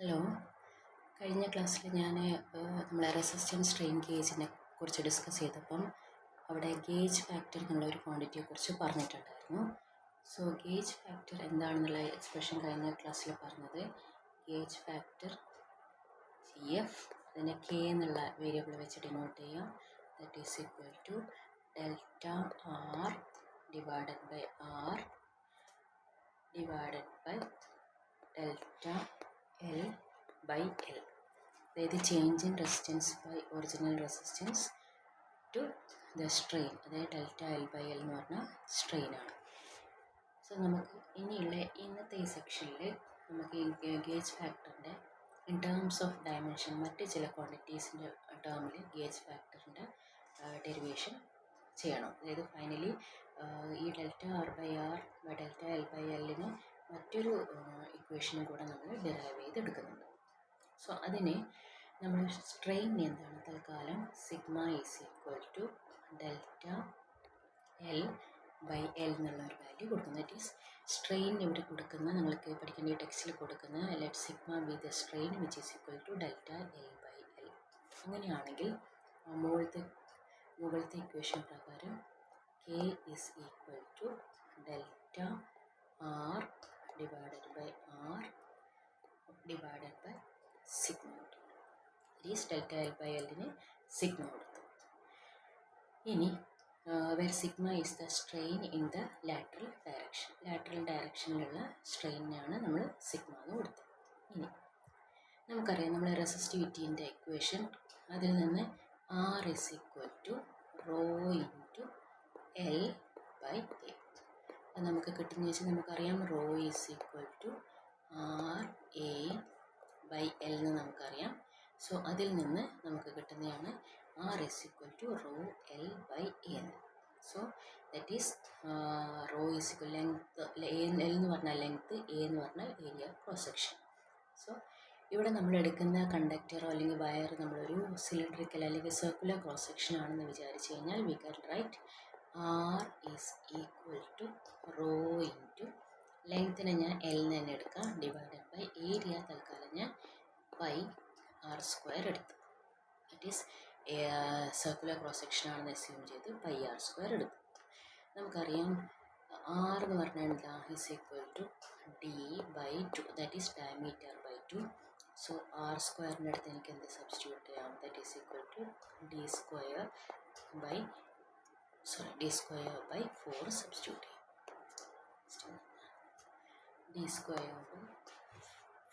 Hello. കഴിഞ്ഞ ക്ലാസ്സിൽ ഞാൻ നമ്മളെ റെസിസ്റ്റൻസ് സ്ട്രെയിൻ ഗേജിനെ കുറിച്ച് ഡിസ്കസ് ചെയ്തപ്പം അവിടെ ഗേജ് ഫാക്ടർ എന്നുള്ള ഒരു ക്വാണ്ടിറ്റിയെക്കുറിച്ച് പറഞ്ഞിട്ടുണ്ടായിരുന്നു. സോ ഗേജ് ഫാക്ടർ എന്താണെന്നുള്ള എക്സ്പ്രഷൻ കഴിഞ്ഞ ക്ലാസ്സിൽ പറഞ്ഞത് ഗേജ് ഫാക്ടർ GF അതിനെ K എന്നുള്ള വേരിയബിൾ വെച്ച് ഡിനോട്ട് ചെയ്യാം. That is equal to delta R divided by R divided by delta L by L. അതായത് change in resistance by original resistance to the strain, അതായത് delta L by L എന്ന് പറഞ്ഞാൽ സ്ട്രെയിനാണ്. So നമുക്ക് ഇനിയുള്ള ഇന്നത്തെ ഈ സെക്ഷനിൽ നമുക്ക് ഈ ഗേജ് ഫാക്ടറിൻ്റെ ഇൻ ടേംസ് ഓഫ് ഡയമെൻഷൻ മറ്റ് ചില ക്വാണ്ടിറ്റീസിൻ്റെ ടേമിൽ ഗേജ് ഫാക്ടറിൻ്റെ ഡെറിവേഷൻ ചെയ്യണം. അതായത് ഫൈനലി ഈ delta R by R by delta L by Lന് മറ്റൊരു ഇക്വേഷനും കൂടെ നമ്മൾ ഡിറൈവ് ചെയ്തെടുക്കുന്നുണ്ട്. സോ അതിനെ നമ്മൾ സ്ട്രെയിൻ എന്താണ് തൽക്കാലം sigma is equal to delta L by L എന്നുള്ള ഒരു വാല്യൂ കൊടുക്കുന്നത്. ദറ്റ് ഈസ് സ്ട്രെയിൻ ഇവിടെ കൊടുക്കുന്ന നിങ്ങൾക്ക് പഠിക്കേണ്ട ടെക്സ്റ്റിൽ കൊടുക്കുന്ന let sigma be the strain which is equal to delta L by L. അങ്ങനെയാണെങ്കിൽ മുകളിലത്തെ ഇക്വേഷൻ പ്രകാരം K is equal to delta R divided by R divided by sigma. Is delta L by Lന് സിഗ്മ കൊടുത്തു. ഇനി where sigma is the strain in the lateral direction, lateral ഡയറക്ഷനിലുള്ള സ്ട്രെയിനാണ് നമ്മൾ sigma എന്ന് കൊടുത്തത്. ഇനി നമുക്കറിയാം നമ്മൾ റെസിസ്റ്റിവിറ്റീൻ്റെ ഇക്വേഷൻ, അതിൽ നിന്ന് R is equal to rho into L by A. അത് നമുക്ക് കിട്ടുന്ന വെച്ചാൽ നമുക്കറിയാം rho is equal to R A by L എന്ന് നമുക്കറിയാം. സോ അതിൽ നിന്ന് നമുക്ക് കിട്ടുന്നതാണ് R is equal to rho L by A എന്ന്. So that is rho is equal length, L എന്ന് പറഞ്ഞാൽ ലെങ്ത്ത്, എ എന്ന് പറഞ്ഞാൽ ഏരിയ ക്രോസ് സെക്ഷൻ. സോ ഇവിടെ നമ്മൾ എടുക്കുന്ന കണ്ടക്ടറോ അല്ലെങ്കിൽ വയർ നമ്മളൊരു സിലിണ്ടറിക്കൽ അല്ലെങ്കിൽ സർക്കുലർ ക്രോസ് സെക്ഷൻ ആണെന്ന് വിചാരിച്ചു കഴിഞ്ഞാൽ we can write R is equal to rho into ലെങ്ത്തിനെ ഞാൻ L തന്നെ എടുക്കാം ഡിവൈഡഡ് ബൈ ഏരിയ തൽക്കാലം ഞാൻ പൈ R സ്ക്വയർ എടുത്തു. That is circular cross section ആണെന്ന് അസ്യൂം ചെയ്ത് പൈ R സ്ക്വയർ എടുത്തു. നമുക്കറിയാം R എന്ന് പറഞ്ഞാൽ എന്താ is equal to D by 2, that is diameter by 2. So R സ്ക്വയറിൻ്റെ അടുത്ത് എനിക്ക് എന്ത് സബ്സ്റ്റിറ്റ്യൂട്ട് ചെയ്യാം? That is equal to D square by 4 substitute ചെയ്യാം. D സ്ക്വയർ ബൈ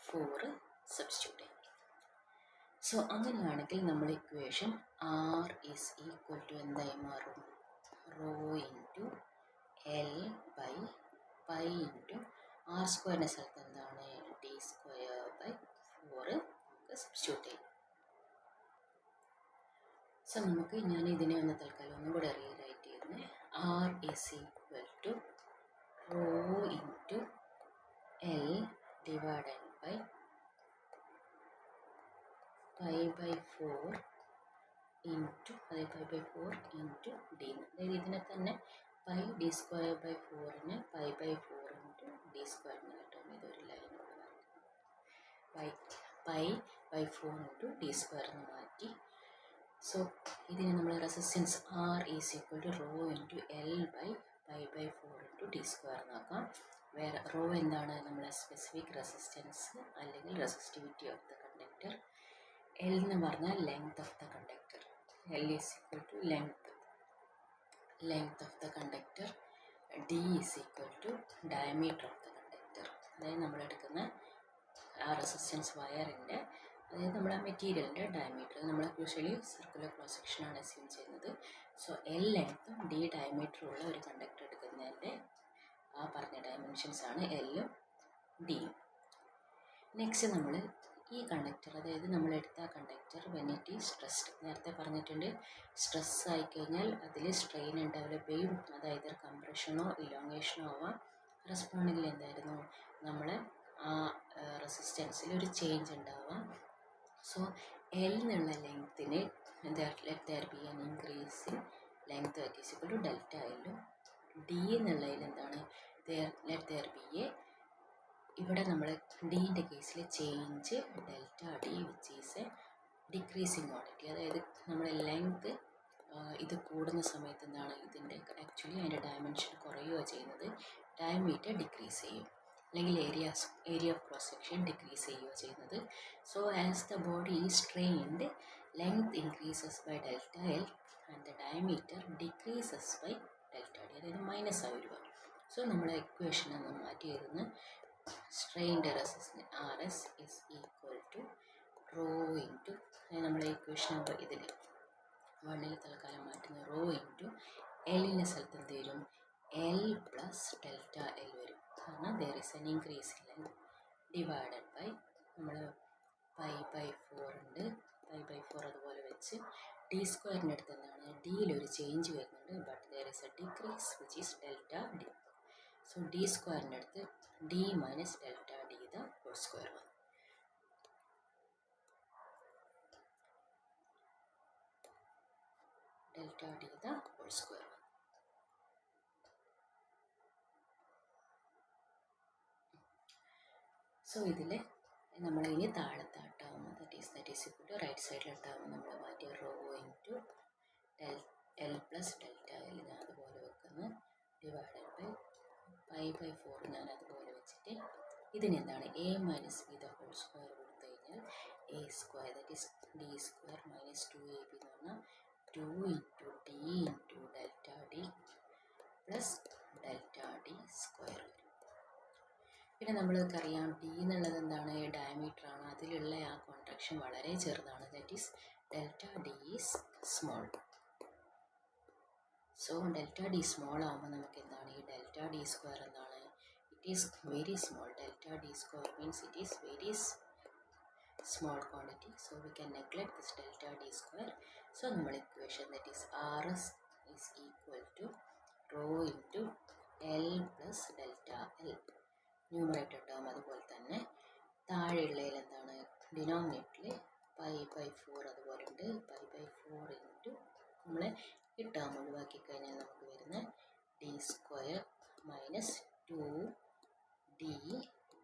4 സബ്സ്റ്റിറ്റ്യൂട്ട് ചെയ്യാം. സോ അങ്ങനെയാണെങ്കിൽ നമ്മൾ equation R is equal to എന്തായി മാറും? Rho into L by pi into R സ്ക്വയറിൻ്റെ സ്ഥലത്ത് എന്താണ്? D സ്ക്വയർ ബൈ 4 നമുക്ക് സബ്സ്റ്റിറ്റ്യൂട്ട് ചെയ്യാം. സോ നമുക്ക് ഞാൻ ഇതിനെ ഒന്ന് തൽക്കാലം ഒന്നും കൂടെ റീറൈറ്റ് ചെയ്യുന്നത് R is equal to rho into L divided by pi by 4 into pi by 4 into D. അതായത് ഇതിനെ തന്നെ പൈ ഡി സ്ക്വയർ ബൈ 4ന് pi by 4 into D square എന്ന് കിട്ടും. ഇതൊരു ലൈനോട് pi by 4 into D square എന്ന് മാറ്റി. സോ ഇതിന് നമ്മൾ resistance R is equal to rho into L by pi by 4 into D square നോക്കാം. വേറെ റോ എന്താണ്? നമ്മളെ സ്പെസിഫിക് റെസിസ്റ്റൻസ് അല്ലെങ്കിൽ resistivity of the conductor. L എന്ന് പറഞ്ഞാൽ length of the conductor. L is equal to length of the conductor. D is equal to diameter of the conductor. അതായത് നമ്മളെടുക്കുന്ന ആ റെസിസ്റ്റൻസ് വയറിൻ്റെ, അതായത് നമ്മുടെ മെറ്റീരിയലിൻ്റെ ഡയമീറ്റർ. നമ്മൾ യൂഷ്വലി സർക്കുലർ ക്രോസ് സെക്ഷനാണ് അസ്യൂം ചെയ്യുന്നത്. സോ L ലെങ്ത്തും D ഡയമീറ്ററും ഉള്ള ഒരു കണ്ടക്ടർ എടുക്കുന്നതിൻ്റെ ആ പറഞ്ഞ ഡയമെൻഷൻസ് ആണ് Lഉം Dയും. നെക്സ്റ്റ് നമ്മൾ ഈ കണ്ടക്ടർ, അതായത് നമ്മളെടുത്ത conductor when it is stressed, നേരത്തെ പറഞ്ഞിട്ടുണ്ട് സ്ട്രെസ് ആയിക്കഴിഞ്ഞാൽ അതിൽ സ്ട്രെയിൻ ഡെവലപ്പ് ചെയ്യും. അതായത് കംപ്രഷനോ ഇലോങ്ങേഷനോ ആവാം. കറസ്പോണ്ടിങ്ങിൽ എന്തായിരുന്നു നമ്മളെ ആ റെസിസ്റ്റൻസിൽ ഒരു ചേഞ്ച് ഉണ്ടാവാം. സോ L എന്നുള്ള ലെങ്ത്തിന് let there be an increase in length that is equal to delta L. D എന്നുള്ളതിൽ എന്താണ്? ലെറ്റ് ദെയർ ബി എ ഇവിടെ നമ്മൾ ഡീൻ്റെ കേസിൽ change delta D which is A decreasing quantity. അതായത് നമ്മുടെ ലെങ്ത് ഇത് കൂടുന്ന സമയത്ത് എന്താണ് ഇതിൻ്റെ ആക്ച്വലി അതിൻ്റെ ഡയമെൻഷൻ കുറയുകയോ ചെയ്യുന്നത്, ഡയമീറ്റർ ഡിക്രീസ് ചെയ്യും, അല്ലെങ്കിൽ area of cross section decrease ചെയ്യുകയോ ചെയ്യുന്നത്. So as the body is strained, length increases by delta L and the diameter decreases by delta D, അതായത് മൈനസ് ആയി വരിക. സോ നമ്മൾ ഇക്വേഷൻ ഒന്ന് മാറ്റി എഴുതുന്ന strained resistance R S is equal to rho into, നമ്മളെ ഇക്വേഷൻ നമ്പർ ഇതിൽ വണ്ണിൽ തൽക്കാലം മാറ്റുന്ന റോ ഇൻറ്റു എല്ലിൻ്റെ സ്ഥലത്ത് എന്ത് വരും, എൽ പ്ലസ് ഡെൽറ്റ എൽ വരും. കാരണം there is an increase in length divided by നമ്മൾ π/4 ഉണ്ട്, π/4 അതുപോലെ വെച്ച് ഡി സ്ക്വയറിൻ്റെ അടുത്ത് എന്താണ് ഡിയിലൊരു ചേഞ്ച് വരുന്നുണ്ട്, but there is a decrease which is delta D. So D സ്ക്വയറിൻ്റെ അടുത്ത് D minus delta D the whole square വന്നു. Delta D the whole square. So ഇതിൽ നമ്മളിനി താഴത്താട്ടാവുമ്പോൾ that is equal to right സൈഡിലിട്ടാവുമ്പോൾ നമ്മൾ മാറ്റിയ rho into L plus delta L ഞാൻ അതുപോലെ വെക്കുന്നു, ഡിവൈഡഡ് ബൈ π/4 ഞാൻ അതുപോലെ വെച്ചിട്ട് ഇതിനെന്താണ് A minus B the whole square കൊടുത്തു കഴിഞ്ഞാൽ A square that is D square minus 2ab എന്ന് പറഞ്ഞാൽ 2 into D into delta D plus delta D square വരും. പിന്നെ നമ്മൾക്കറിയാം ഡി എന്നുള്ളത് എന്താണ് ഡയമീറ്റർ ആണ്, അതിലുള്ള ആ കോൺട്രാക്ഷൻ വളരെ ചെറുതാണ്, that is delta D is small. So delta D small ആകുമ്പോൾ നമുക്ക് എന്താണ് ഈ ഡെൽറ്റ ഡി സ്ക്വയർ എന്താണ്, it is very small. Delta D square means it is very small quantity, so we can neglect this delta d square. So നമ്മൾ equation that is rs is equal to rho into l plus delta l, numerator term അതുപോലെ തന്നെ താഴെയുള്ളതിൽ എന്താണ് ഡിനോമിനേറ്ററിൽ π/4 അതുപോലെ ഉണ്ട്, π/4 into നമ്മൾ ഈ term ഒഴിവാക്കി കഴിഞ്ഞാൽ നമുക്ക് വരുന്ന D square minus 2d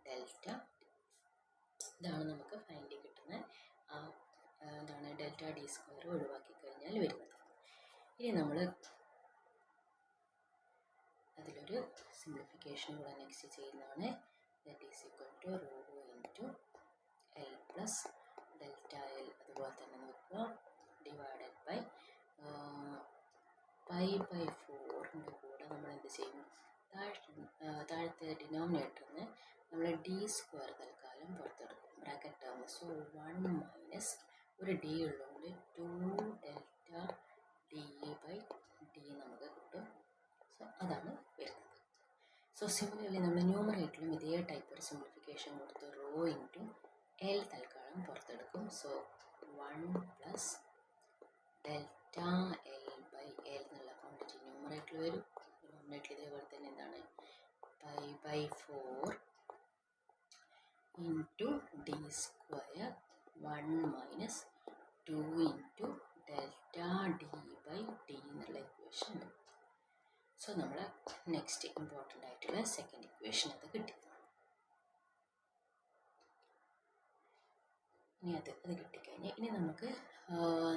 delta, ഇതാണ് നമുക്ക് ഫൈനലി കിട്ടുന്ന എന്താണ് ഡെൽറ്റ ഡി സ്ക്വയർ ഒഴിവാക്കി കഴിഞ്ഞാൽ വരുന്നത്. ഇനി നമ്മൾ അതിലൊരു സിംപ്ലിഫിക്കേഷൻ കൂടെ നെക്സ്റ്റ് ചെയ്യുന്നതാണ്, that is equal to rho into L plus delta L അതുപോലെ തന്നെ നോക്കുക ഡിവൈഡഡ് ബൈ π/4ൻ്റെ കൂടെ നമ്മൾ എന്ത് ചെയ്യും, താഴത്തെ ഡിനോമിനേറ്ററിന് നമ്മൾ ഡി സ്ക്വയർ തൽക്കാലം പുറത്തെടുക്കും ബ്രാക്കറ്റ് ടേം. സോ 1 മൈനസ് ഒരു ഡി ഉള്ളതുകൊണ്ട് 2 ഡെൽറ്റ ഡി ബൈ ഡി നമുക്ക് കിട്ടും. സോ അതാണ് വരുന്നത്. സോ സിമിലർലി നമ്മൾ ന്യൂമറേറ്ററിലും ഇതേ ടൈപ്പ് ഒരു സിംപ്ലിഫിക്കേഷൻ കൊടുത്ത് റോ ഇൻറ്റു എൽ തൽക്കാലം പുറത്തെടുക്കും. So 1 plus delta L by L എന്നുള്ള ക്വാണ്ടിറ്റി ന്യൂമറേറ്ററിൽ വരും. ന്യൂമറേറ്ററിൽ ഇതേപോലെ തന്നെ എന്താണ് π/4 into D square 1 minus 2 into delta D by D എന്നുള്ള ഇക്വേഷൻ ഉണ്ട്. സോ നമ്മൾ നെക്സ്റ്റ് ഇമ്പോർട്ടൻ്റ് ആയിട്ടുള്ള സെക്കൻഡ് ഇക്വേഷൻ അത് കിട്ടി. ഇനി അത് കിട്ടിക്കഴിഞ്ഞാൽ ഇനി നമുക്ക്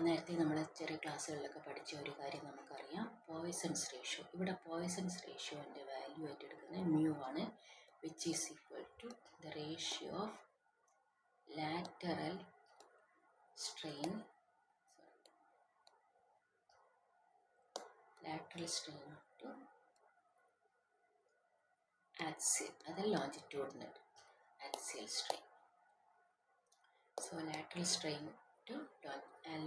നേരത്തെ നമ്മൾ ചെറിയ ക്ലാസ്സുകളിലൊക്കെ പഠിച്ച ഒരു കാര്യം നമുക്കറിയാം, പോയ്സൺസ് റേഷ്യോ. ഇവിടെ പോയ്സൺസ് റേഷ്യോൻ്റെ വാല്യൂ ആയിട്ട് എടുക്കുന്നത് മ്യൂ ആണ്, which is equal to the ratio of lateral strain to axial, അത് longitudinal axial strain. So lateral strain to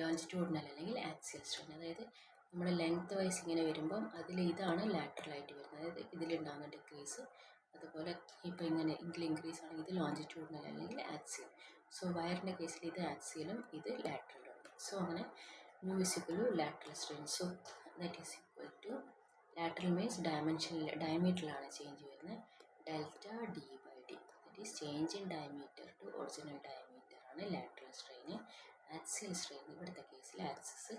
longitudinal അല്ലെങ്കിൽ axial strain, അതായത് നമ്മുടെ ലെങ്ത് വൈസ് ഇങ്ങനെ വരുമ്പം അതിൽ ഇതാണ് ലാറ്ററലായിട്ട് വരുന്നത്, അതായത് ഇതിലുണ്ടാകുന്ന ഡിക്രീസ്. അതുപോലെ ഇപ്പോൾ ഇങ്ങനെ ഇതിൽ ഇൻക്രീസ് ആണെങ്കിൽ ഇത് ലോഞ്ചിറ്റ്യൂഡിനൽ അല്ലെങ്കിൽ ആക്സിയൽ. സോ വയറിൻ്റെ കേസിൽ ഇത് ആക്സിയലും ഇത് ലാറ്ററലുണ്ട്. സോ അങ്ങനെ mu is equal to lateral strain. So that is equal to lateral means ഡയമീറ്ററിലാണ് ചേഞ്ച് വരുന്നത്, delta D by D, that is change in diameter to original diameter ആണ് ലാറ്ററൽ സ്ട്രെയിൻ. ആക്സിയൽ സ്ട്രെയിൻ ഇവിടുത്തെ കേസിൽ axis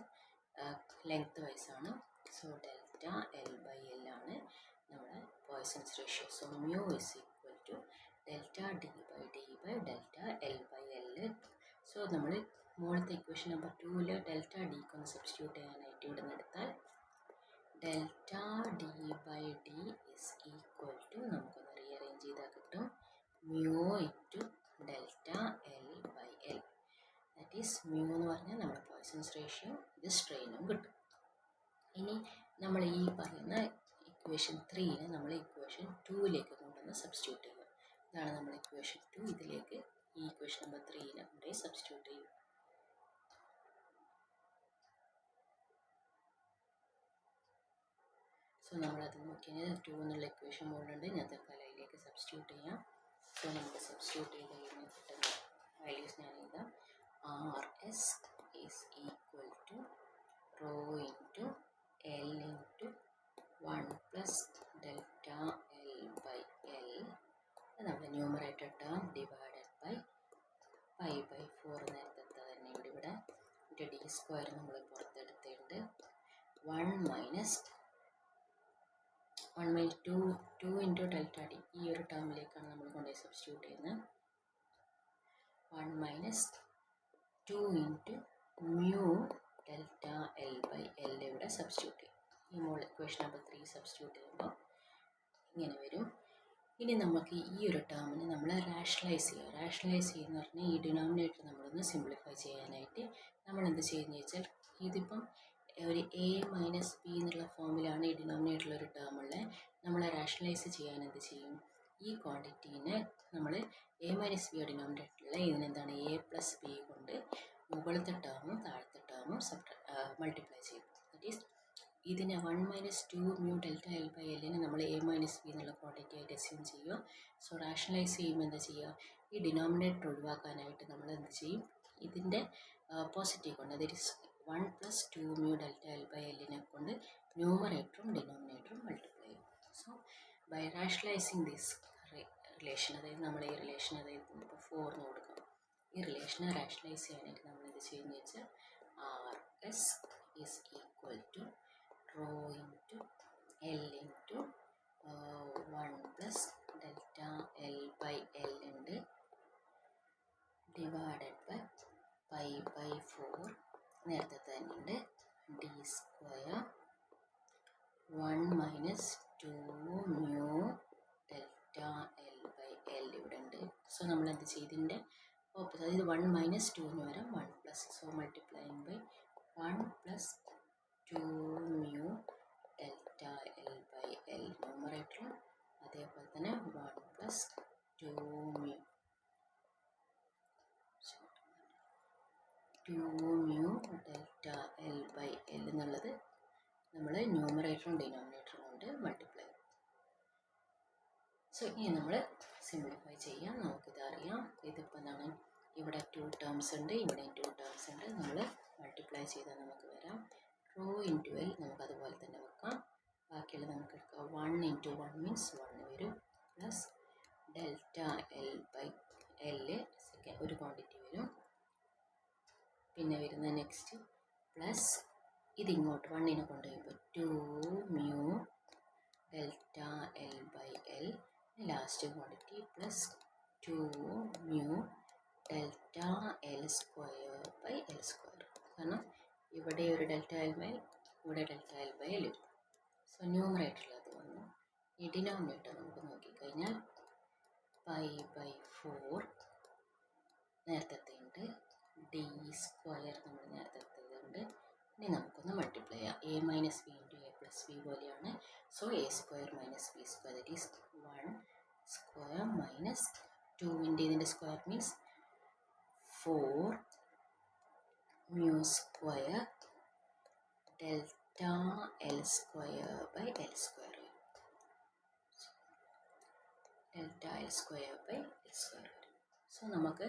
length wise ആണ്. So delta L by L ആണ് നമ്മുടെ Poisson's ratio. So mu is equal to delta d by delta L by L. So നമ്മൾ മുകളിലത്തെ equation number 2ൽ delta ഡിക്ക് ഒന്ന് സബ്സ്റ്റിറ്റ്യൂട്ട് ചെയ്യാനായിട്ട് ഇവിടെ നിന്ന് എടുത്താൽ delta D by D is equal to നമുക്കൊന്ന് റീഅറേഞ്ച് ചെയ്താൽ കിട്ടും mu into delta L by L. That is mu എന്ന് പറഞ്ഞാൽ നമ്മുടെ പോയ്സൺസ് റേഷ്യോ, ഇത് സ്ട്രെയിനും കിട്ടും. ഇനി നമ്മൾ ഈ പറയുന്ന ഇക്വേഷൻ 3നെ നമ്മൾ ഇക്വേഷൻ 2ലേക്ക് കൊണ്ടുവന്ന് സബ്സ്റ്റിറ്റ്യൂട്ട് ചെയ്യും. ഇതാണ് നമ്മൾ ഇക്വേഷൻ 2. ഇതിലേക്ക് ഈ ഇക്വേഷൻ നമ്പർ 3നെ കൊണ്ടുപോയി സബ്സ്റ്റിറ്റ്യൂട്ട് ചെയ്യും. സോ നമ്മളത് നോക്കിയാൽ 2 എന്നുള്ള ഇക്വേഷൻ മുകളിലുണ്ട്. ഞാൻ തൽക്കാലം അതിലേക്ക് സബ്സ്റ്റിറ്റ്യൂട്ട് ചെയ്യാം. സോ നമുക്ക് സബ്സ്റ്റിറ്റ്യൂട്ട് ചെയ്ത് കഴിഞ്ഞാൽ കിട്ടുന്ന വാല്യൂസ് ഞാൻ എഴുതാം. R S is equal to rho into L into 1 plus delta L by L, നമ്മുടെ numerator term divided by pi by 4 നേരത്തെ തന്നെ ഉണ്ട് ഇവിടെ. ഡി സ്ക്വയർ നമ്മൾ പുറത്തെടുത്തിട്ടുണ്ട്. 1 മൈനസ് 2 ഇൻറ്റു ഡെൽറ്റ ഡി, ഈ ഒരു ടേമിലേക്കാണ് നമ്മൾ കൊണ്ടുപോയി സബ്സ്റ്റിറ്റ്യൂട്ട് ചെയ്യുന്നത്. 1 minus 2 into mu delta L by L ഇവിടെ സബ്സ്റ്റിറ്റ്യൂട്ട് ചെയ്യും. ഈ മോൾ ഇക്വേഷൻ നമ്പർ 3 സബ്സ്റ്റിറ്റ്യൂട്ട് ചെയ്യുമ്പോൾ ഇങ്ങനെ വരും. ഇനി നമുക്ക് ഈ ഒരു ടേമിനെ നമ്മൾ റാഷണലൈസ് ചെയ്യുക. റാഷണലൈസ് ചെയ്യുന്ന പറഞ്ഞാൽ ഈ ഡിനോമിനേറ്റർ നമ്മളൊന്ന് സിംപ്ലിഫൈ ചെയ്യാനായിട്ട് നമ്മൾ എന്ത് ചെയ്യുന്നത് വെച്ചാൽ, ഇതിപ്പം ഒരു എ മൈനസ് ബി എന്നുള്ള ഫോമിലാണ് ഈ ഡിനോമിനേറ്ററിൽ ഒരു ടേം ഉള്ളത്. നമ്മൾ റാഷണലൈസ് ചെയ്യാൻ എന്ത് ചെയ്യും, ഈ ക്വാണ്ടിറ്റീനെ നമ്മൾ എ മൈനസ് ബി ഡിനോമിനേറ്ററിലുള്ള ഇതിനെന്താണ് എ പ്ലസ് ബി കൊണ്ട് മുകളിലത്തെ ടേമും താഴത്തെ ടേമും മൾട്ടിപ്ലൈ ചെയ്യും. ദാറ്റ് ഈസ് ഇതിനെ 1 minus 2 mu delta L by എല്ലിനെ നമ്മൾ എ മൈനസ് ബി എന്നുള്ള ക്വാണ്ടിറ്റി ആയിട്ട് അസ്യൂം ചെയ്യുക. സോ റാഷണലൈസ് ചെയ്യുമ്പോൾ എന്താ ചെയ്യുക, ഈ ഡിനോമിനേറ്റർ ഒഴിവാക്കാനായിട്ട് നമ്മൾ എന്ത് ചെയ്യും, ഇതിൻ്റെ പോസിറ്റീവ് കൊണ്ട്, അതായത് 1 plus 2 mu delta L by എല്ലിനെ കൊണ്ട് ന്യൂമറേറ്ററും ഡിനോമിനേറ്ററും മൾട്ടിപ്ലൈ ചെയ്യും. So by rationalising this relation, അതായത് നമ്മൾ ഈ റിലേഷൻ, അതായത് ഇപ്പോൾ 4 എന്ന് കൊടുക്കാം, ഈ റിലേഷനെ റാഷണലൈസ് ചെയ്യാനായിട്ട് നമ്മൾ എന്ത് ചെയ്യുന്നത് വെച്ചാൽ R S is equal to rho into L into 1 plus delta L by L ഉണ്ട് ഡിവൈഡഡ് ബൈ പൈ ബൈ 4 നേരത്തെ തന്നെ ഉണ്ട് D square 1 minus 2 mu delta L by L ഇവിടെ ഉണ്ട്. സോ നമ്മൾ എന്ത് ചെയ്തിൻ്റെ ഓപ്പോസിറ്റ്, അതായത് 1 മൈനസ് 2 എന്ന് വരാം 1 plus, so multiplying by 1 plus 2 mu delta L by L ന്യൂമറേറ്ററും, അതേപോലെ തന്നെ 1 plus 2 mu delta L by L എന്നുള്ളത് നമ്മൾ ന്യൂമറേറ്ററും ഡിനോമിനേറ്ററും കൊണ്ട് മൾട്ടിപ്ലൈ ചെയ്യും. സോ ഇനി നമ്മൾ സിംപ്ലിഫൈ ചെയ്യാം. നമുക്കിതറിയാം, ഇതിപ്പോൾ എന്താണ്, ഇവിടെ 2 ടേംസ് ഉണ്ട്, ഇവിടെ 2 ടേംസ് ഉണ്ട്. നമ്മൾ മൾട്ടിപ്ലൈ ചെയ്താൽ നമുക്ക് വരാം റോ ഇൻറ്റു എൽ, നമുക്കതുപോലെ തന്നെ വെക്കാം. ബാക്കിയുള്ളത് നമുക്ക് എടുക്കാം. 1 ഇൻറ്റു 1 മീൻസ് 1 വരും, plus delta L by L ഒരു ക്വാണ്ടിറ്റി വരും. പിന്നെ വരുന്ന നെക്സ്റ്റ് പ്ലസ് ഇതിങ്ങോട്ട് 1നെ കൊണ്ടുപോയപ്പോൾ 2 mu delta L by L, last quantity plus 2 mu delta L square by L square. കാരണം ഇവിടെ ഒരു ഡെൽറ്റ എൽ ബൈ ഇവിടെ ഡെൽറ്റ എൽ ബൈ എൽ വരും. സോ ന്യൂമറേറ്ററിൽ അത് വന്നു. ഈ ഡിനോമിനേറ്റർ നമുക്ക് നോക്കിക്കഴിഞ്ഞാൽ പൈ ബൈ 4 നേരത്തെ ഉണ്ട്, ഡി സ്ക്വയർ നമ്മൾ നേരത്തെ ഉണ്ട്. ഇനി നമുക്കൊന്ന് മൾട്ടിപ്ലൈ ചെയ്യാം. A minus B into A plus B പോലെയാണ്. So A square minus B square, that is 1 square minus 2 ഇതിൻ്റെ square means 4 mu square delta L square by L square, delta L square by L square വരും. So നമുക്ക്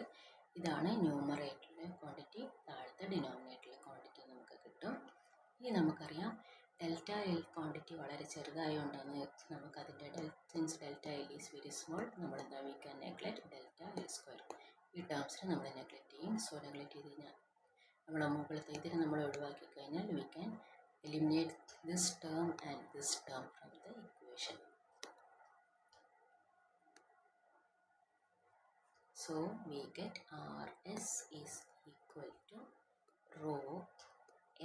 ഇതാണ് ന്യൂമറേറ്ററിലെ quantity, താഴത്തെ ഡിനോമിനേറ്ററിലെ quantity നമുക്ക് കിട്ടും. ഇനി നമുക്കറിയാം ഡെൽറ്റ എൽ ക്വാണ്ടിറ്റി വളരെ ചെറുതായതുകൊണ്ടാണ് നമുക്കതിൻ്റെ since delta L is very small, നമ്മളെന്താ we can neglect delta L square. ഈ ടേംസിനെ നമ്മൾ നെഗ്ലക്റ്റ് ചെയ്യും. സോ നെഗ്ലക്റ്റ് ചെയ്ത് കഴിഞ്ഞാൽ നമ്മൾ മുകളിലത്തെ ഇതിനെ നമ്മൾ ഒഴിവാക്കി കഴിഞ്ഞാൽ we can eliminate this term and this term from the equation. So we get RS is equal to rho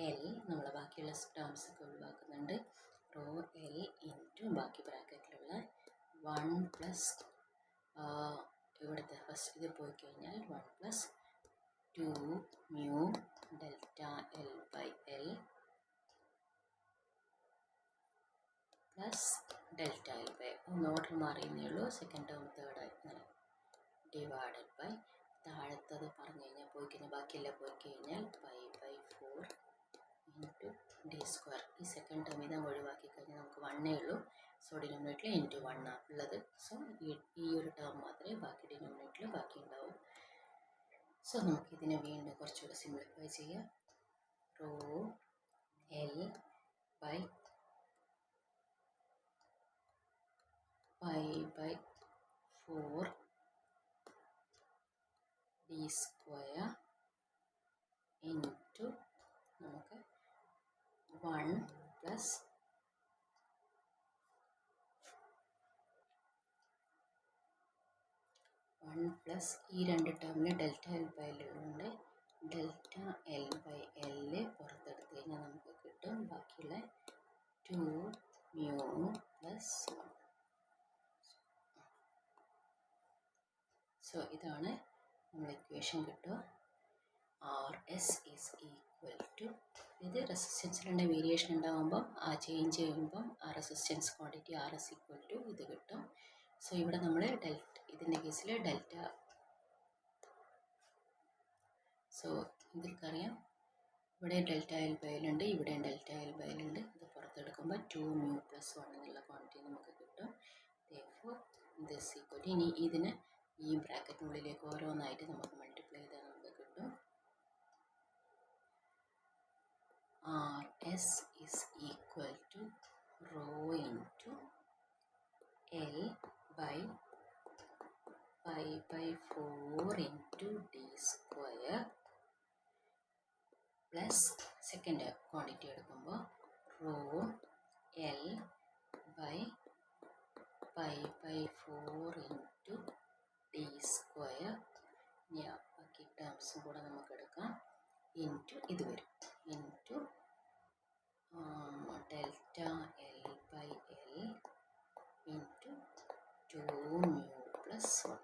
L, നമ്മൾ ബാക്കിയുള്ള ടേംസ് ഒക്കെ ഒഴിവാക്കുന്നുണ്ട്, റോ എൽ ഇൻറ്റു ബാക്കി ബ്രാക്കറ്റിലുള്ള 1 പ്ലസ് ഇവിടുത്തെ ഫസ്റ്റ് ഇത് പോയി കഴിഞ്ഞാൽ 1 plus 2 mu delta L by L plus delta L by ഒന്ന് order മാറിയെന്നേ ഉള്ളൂ, സെക്കൻഡ് ടേം തേർഡ് ആയി അങ്ങനെ ഡിവൈഡഡ് ബൈ താഴത്തത് പറഞ്ഞു കഴിഞ്ഞാൽ പോയി കഴിഞ്ഞാൽ ബാക്കിയെല്ലാം പോയി കഴിഞ്ഞാൽ 5/4 ഇൻറ്റു ഡി സ്ക്വയർ. ഈ സെക്കൻഡ് ടേം ഇത് ഒഴിവാക്കി കഴിഞ്ഞാൽ നമുക്ക് 1 ഉള്ളൂ. സോ ഡിനോമിനേറ്ററിൽ ഇൻറ്റു 1 ഉള്ളത്. സോ ഈ ഒരു ടേം മാത്രമേ ബാക്കി ഡിനോമിനേറ്ററിൽ ബാക്കി ഉണ്ടാവും. സോ നമുക്കിതിനെ വീണ്ടും കുറച്ചുകൂടെ സിംപ്ലിഫൈ ചെയ്യാം. Rho L by 5/4 D square into നമുക്ക് 1 പ്ലസ് ഈ രണ്ട് ടേമിന് ഡെൽറ്റ എൽ ബൈ എൽ ഉള്ളതുകൊണ്ട് ഡെൽറ്റ എൽ ബൈ എൽ പുറത്തെടുത്ത് കഴിഞ്ഞാൽ നമുക്ക് കിട്ടും ബാക്കിയുള്ള 2 മ്യൂ പ്ലസ് 1. സോ ഇതാണ് നമ്മൾ ഇക്വേഷൻ കിട്ടുക. R S is equal to, ഇത് റെസിസ്റ്റൻസിലുള്ള വേരിയേഷൻ ഉണ്ടാകുമ്പം ആ ചേഞ്ച് ചെയ്യുമ്പം ആ resistance quantity R S equal to ഇത് കിട്ടും. സോ ഇവിടെ നമ്മൾ ഇതിൻ്റെ കേസിൽ ഡെൽറ്റ, സോ ഇതിൽക്കറിയാം ഇവിടെ ഡെൽറ്റ എൽ ബൈ എൽ ഉണ്ട്, ഇവിടെ ഡെൽറ്റ എൽ ബൈ എൽ ഉണ്ട്. ഇത് പുറത്തെടുക്കുമ്പോൾ 2 മ്യൂ പ്ലസ് 1 എന്നുള്ള ക്വാണ്ടിറ്റി നമുക്ക് കിട്ടും. therefore this equal to, ഇനി ഇതിന് ഈ ബ്രാക്കറ്റിനുള്ളിലേക്ക് ഓരോന്നായിട്ട് നമുക്ക് മൾട്ടിപ്ലൈ ചെയ്താൽ നമുക്ക് കിട്ടും R S is equal to rho into L by 5/4 into D square plus second quantity എടുക്കുമ്പോൾ rho L by 5/4 into D square, ബാക്കി ടേംസും കൂടെ നമുക്ക് എടുക്കാം, ഇൻറ്റു ഇത് വരും into delta L by L into 2 mu plus 1.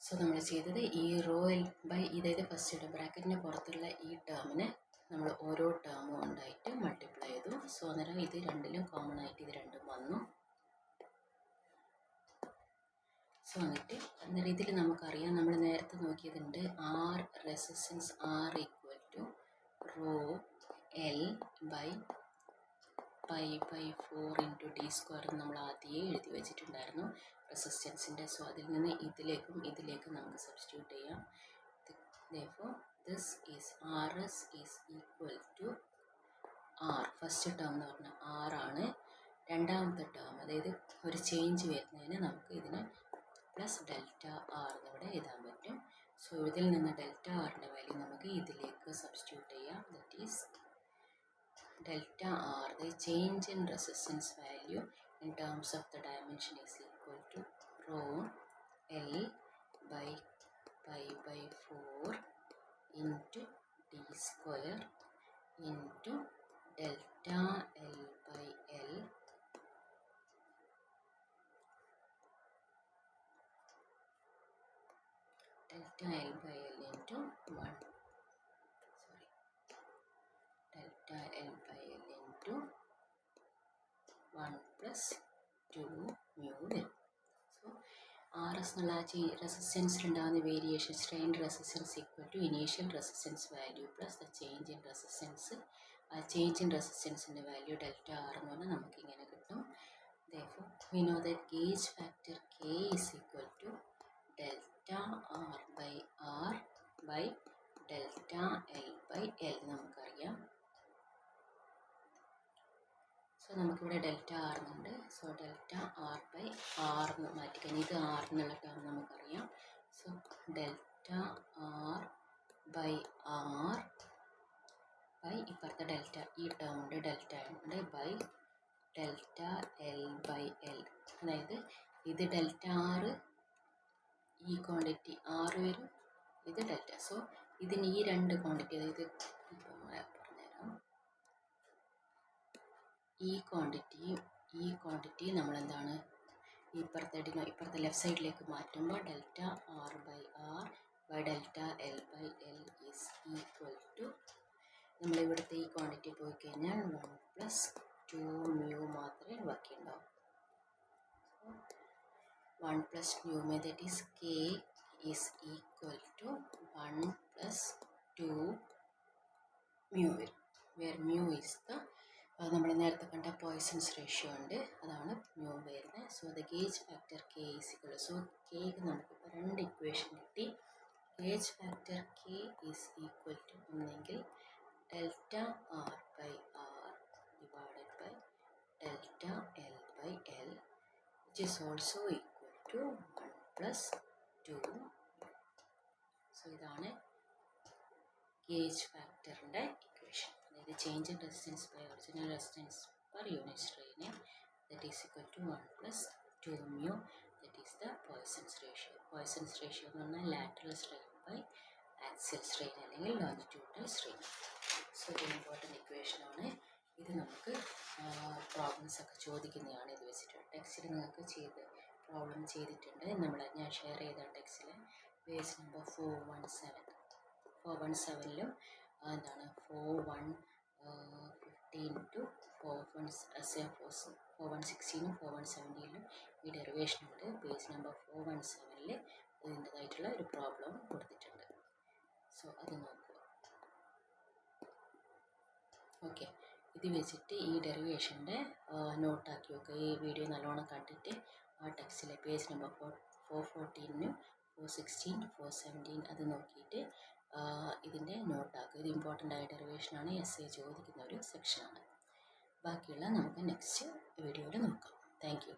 So നമ്മൾ ചെയ്തത് ഈ റോ എൽ ബൈ ഇതായത് ഫസ്റ്റ് ബ്രാക്കറ്റിന് പുറത്തുള്ള ഈ ടേമിനെ നമ്മൾ ഓരോ ടേമും ഉണ്ടായിട്ട് മൾട്ടിപ്ലൈ ചെയ്തു. സോ അന്നേരം ഇത് രണ്ടിലും കോമൺ ആയിട്ട് ഇത് രണ്ടും വന്നു. സോ എന്നിട്ട് അന്നേരം ഇതിൽ നമുക്കറിയാം, നമ്മൾ നേരത്തെ നോക്കിയതുണ്ട് R resistance R equal to rho L by 5/4 into D square നമ്മൾ ആദ്യമേ എഴുതി വെച്ചിട്ടുണ്ടായിരുന്നു റെസിസ്റ്റൻസിൻ്റെ. സോ അതിൽ നിന്ന് ഇതിലേക്കും നമുക്ക് സബ്സ്റ്റിറ്റ്യൂട്ട് ചെയ്യാം. therefore this is RS is equal to R, first term എന്ന് പറഞ്ഞാൽ R ആണ്. രണ്ടാമത്തെ ടേം അതായത് ഒരു ചേഞ്ച് വരുന്നതിന് നമുക്ക് ഇതിന് പ്ലസ് ഡെൽറ്റ ആർ എന്നിവിടെ എഴുതാൻ പറ്റും. സോ ഇതിൽ നിന്ന് ഡെൽറ്റ ആറിൻ്റെ വാല്യൂ നമുക്ക് ഇതിലേക്ക് സബ്സ്റ്റിറ്റ്യൂട്ട് ചെയ്യാം. That is delta R, the change in resistance value in terms of the dimension is equal to rho L by 5/4 into d square into delta L by L into 1, delta L by L into 1 plus 2 mu വരും. So R S എന്നുള്ള റെസിസ്റ്റൻസിലുണ്ടാകുന്ന variation strain resistance equal to initial resistance value plus the change in resistance. ആ change in റെസിസ്റ്റൻസിൻ്റെ value delta R എന്ന് പറഞ്ഞാൽ നമുക്കിങ്ങനെ കിട്ടും. therefore we know that gauge factor K is equal to delta R by R by delta L by L നമുക്കറിയാം. So നമുക്കിവിടെ delta R എന്നുണ്ട്. So delta R by R എന്ന് മാറ്റിക്കഴിഞ്ഞാൽ ഇത് ആർ എന്നുള്ള ടേം നമുക്കറിയാം. So delta R by R by ഇപ്പുറത്തെ delta ഈ ടേം ഉണ്ട് ഡെൽറ്റ ഉണ്ട് by delta L by L. അതായത് ഇത് ഡെൽറ്റ ആർ ഈ ക്വാണ്ടിറ്റി ആർ വരും, ഇത് ഡെൽറ്റ. സോ ഇതിന് ഈ രണ്ട് ക്വാണ്ടിറ്റി, അതായത് ഇപ്പം പറഞ്ഞുതരാം, ഈ ക്വാണ്ടിറ്റി നമ്മളെന്താണ് ഇപ്പുറത്തെ ലെഫ്റ്റ് സൈഡിലേക്ക് മാറ്റുമ്പോൾ delta R by R by delta L by L is equal to, നമ്മളിവിടുത്തെ ഈ ക്വാണ്ടിറ്റി പോയി കഴിഞ്ഞാൽ 1+2 μ മാത്രമേ ബാക്കിയുണ്ടാവും. 1+2 μ, that is k is equal to 1+2 μ വരും. where μ is the നമ്മൾ നേരത്തെ കണ്ട പോയ്സൺസ് റേഷ്യോ ഉണ്ട്, അതാണ് μ വരുന്നത്. So the gauge factor k is equal, so kക്ക് നമുക്കിപ്പോൾ രണ്ട് ഇക്വേഷൻ കിട്ടി. Gauge factor k is equal to ഒന്നെങ്കിൽ delta R by R divided by delta L by L, which is also equal to 1+2. So ഇതാണ് gauge ഫാക്ടറിൻ്റെ equation. അതായത് change in resistance by original resistance per unit strain, that is equal to 1+2 μ, that is the Poisson's ratio. Poisson's ratio എന്ന് പറഞ്ഞാൽ lateral strain by axial strain അല്ലെങ്കിൽ longitudinal strain. So ഇത് important ഇക്വേഷനാണ്. ഇത് നമുക്ക് problems ഒക്കെ ചോദിക്കുന്നതാണ്. ഇത് വെച്ചിട്ട് ടെക്സ്റ്റിൽ നിങ്ങൾക്ക് പ്രോബ്ലം ചെയ്തിട്ടുണ്ട്. ഞാൻ ഷെയർ ചെയ്ത ടെക്സ്റ്റിൽ പേജ് നമ്പർ 417ലും എന്താണ് 4115 to 4116 4117ലും ഈ ഡെറിവേഷൻ ഉണ്ട്. പേജ് നമ്പർ 417ൽ ഇതിൻ്റെതായിട്ടുള്ള ഒരു പ്രോബ്ലം കൊടുത്തിട്ടുണ്ട്. സോ അത് നോക്കുക. ഓക്കെ, ഇത് വെച്ചിട്ട് ഈ ഡെറിവേഷൻ്റെ നോട്ടാക്കി വെക്കുക. ഈ വീഡിയോ നല്ലോണം കണ്ടിട്ട് ആ ടെക്സ്റ്റിലെ പേജ് നമ്പർ 414, 416, 417 അത് നോക്കിയിട്ട് ഇതിൻ്റെ നോട്ടാക്കുക. ഇത് ഇമ്പോർട്ടൻ്റ് ആയ ഡെറിവേഷനാണ്, essay ചോദിക്കുന്ന ഒരു സെക്ഷനാണ്. ബാക്കിയുള്ള നമുക്ക് നെക്സ്റ്റ് വീഡിയോയിൽ നോക്കാം. Thank you.